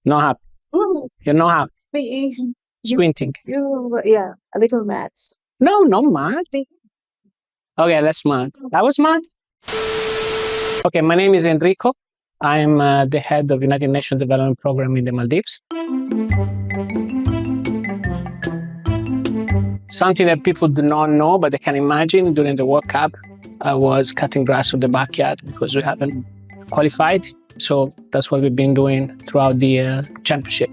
Not happy. Mm, You're not happy. you, Squinting. yeah, a little mad. No, not mad. Okay, let's mad. That was mad. Okay, my name is Enrico. I'm the head of United Nations Development Program in the Maldives. Something that people do not know, but they can imagine, during the World Cup, I was cutting grass in the backyard because we haven't qualified. So that's what we've been doing throughout the championship.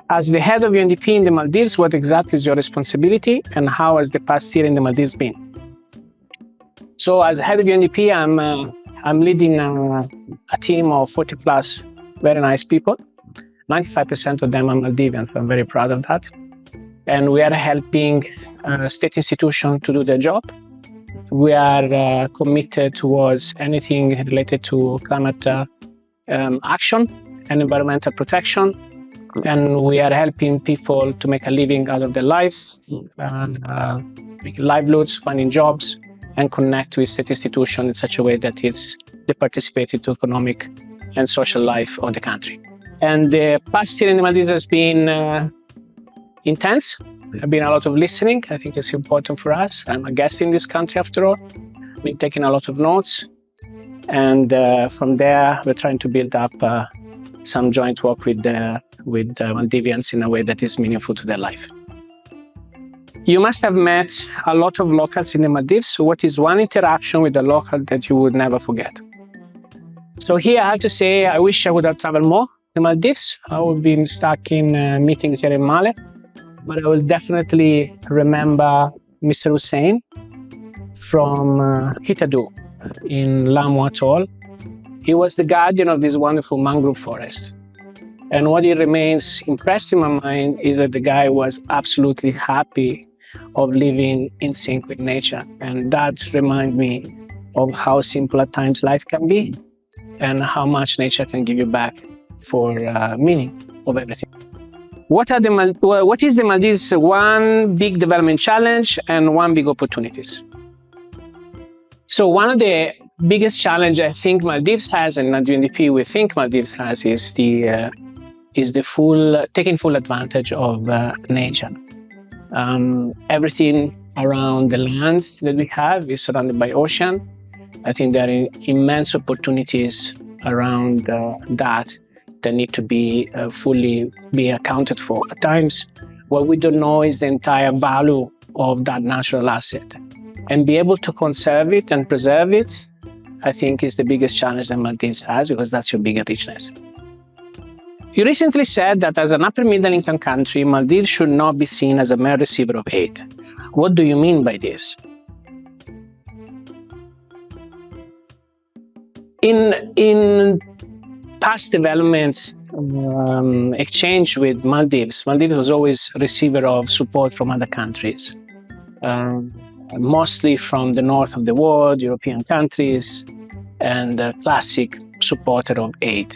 As the head of UNDP in the Maldives, what exactly is your responsibility and how has the past year in the Maldives been? So as head of UNDP, I'm leading a team of 40 plus very nice people. 95% of them are Maldivians, so I'm very proud of that. And we are helping state institutions to do their job. We are committed towards anything related to climate action and environmental protection. And we are helping people to make a living out of their life, make livelihoods, finding jobs, and connect with state institutions in such a way that they participate into economic and social life of the country. And the past year in the Maldives has been intense. There's been a lot of listening. I think it's important for us. I'm a guest in this country after all. I've been taking a lot of notes. And from there, we're trying to build up some joint work with Maldivians in a way that is meaningful to their life. You must have met a lot of locals in the Maldives. So what is one interaction with a local that you would never forget? So here I have to say, I wish I would have traveled more to Maldives. I would have been stuck in meetings here in Male. But I will definitely remember Mr. Hussein from Hitadu in Lamu Atoll. He was the guardian of this wonderful mangrove forest. And what remains impressed in my mind is that the guy was absolutely happy of living in sync with nature. And that reminds me of how simple at times life can be and how much nature can give you back for meaning of everything. What is the Maldives' one big development challenge and one big opportunities? So one of the biggest challenge I think Maldives has, and at UNDP we think Maldives has, is taking full advantage of nature. Everything around the land that we have is surrounded by ocean. I think there are immense opportunities around that need to be fully accounted for. At times, what we don't know is the entire value of that natural asset. And be able to conserve it and preserve it, I think, is the biggest challenge that Maldives has, because that's your bigger richness. You recently said that as an upper middle income country, Maldives should not be seen as a mere receiver of aid. What do you mean by this? In past developments exchange with Maldives was always a receiver of support from other countries, mostly from the north of the world, European countries, and a classic supporter of aid.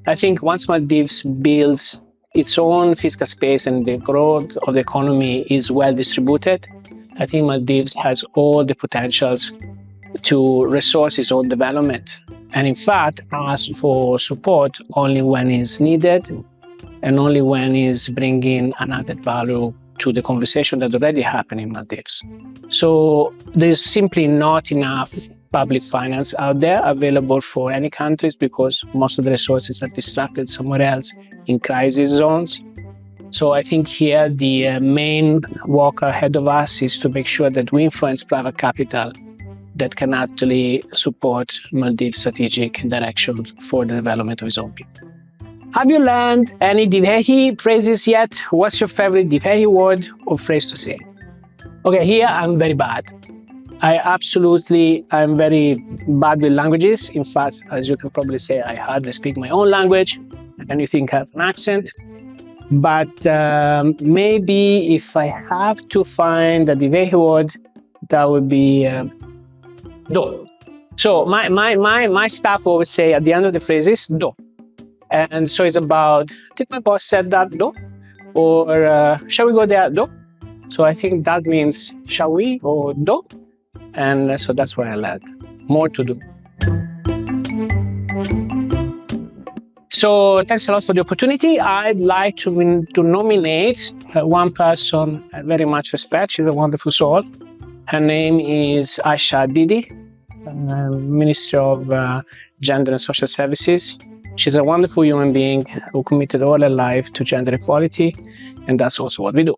I think once Maldives builds its own fiscal space and the growth of the economy is well distributed, I think Maldives has all the potentials to resource its own development. And in fact, ask for support only when it's needed and only when it's bringing an added value to the conversation that already happened in Maldives. So there's simply not enough public finance out there available for any countries because most of the resources are distracted somewhere else in crisis zones. So I think here the main work ahead of us is to make sure that we influence private capital that can actually support Maldives' strategic direction for the development of its own people. Have you learned any Divehi phrases yet? What's your favorite Divehi word or phrase to say? Okay, here I'm very bad. I'm very bad with languages. In fact, as you can probably say, I hardly speak my own language, and you think I have an accent. But maybe if I have to find a Divehi word, that would be do. So my staff always say at the end of the phrases, do. And so it's about, did my boss said that, do? Or shall we go there, do? So I think that means, shall we, or do? And so that's why I learned more to do. So thanks a lot for the opportunity. I'd like to nominate one person I very much respect. She's a wonderful soul. Her name is Aisha Didi, Minister of Gender and Social Services. She's a wonderful human being who committed all her life to gender equality, and that's also what we do.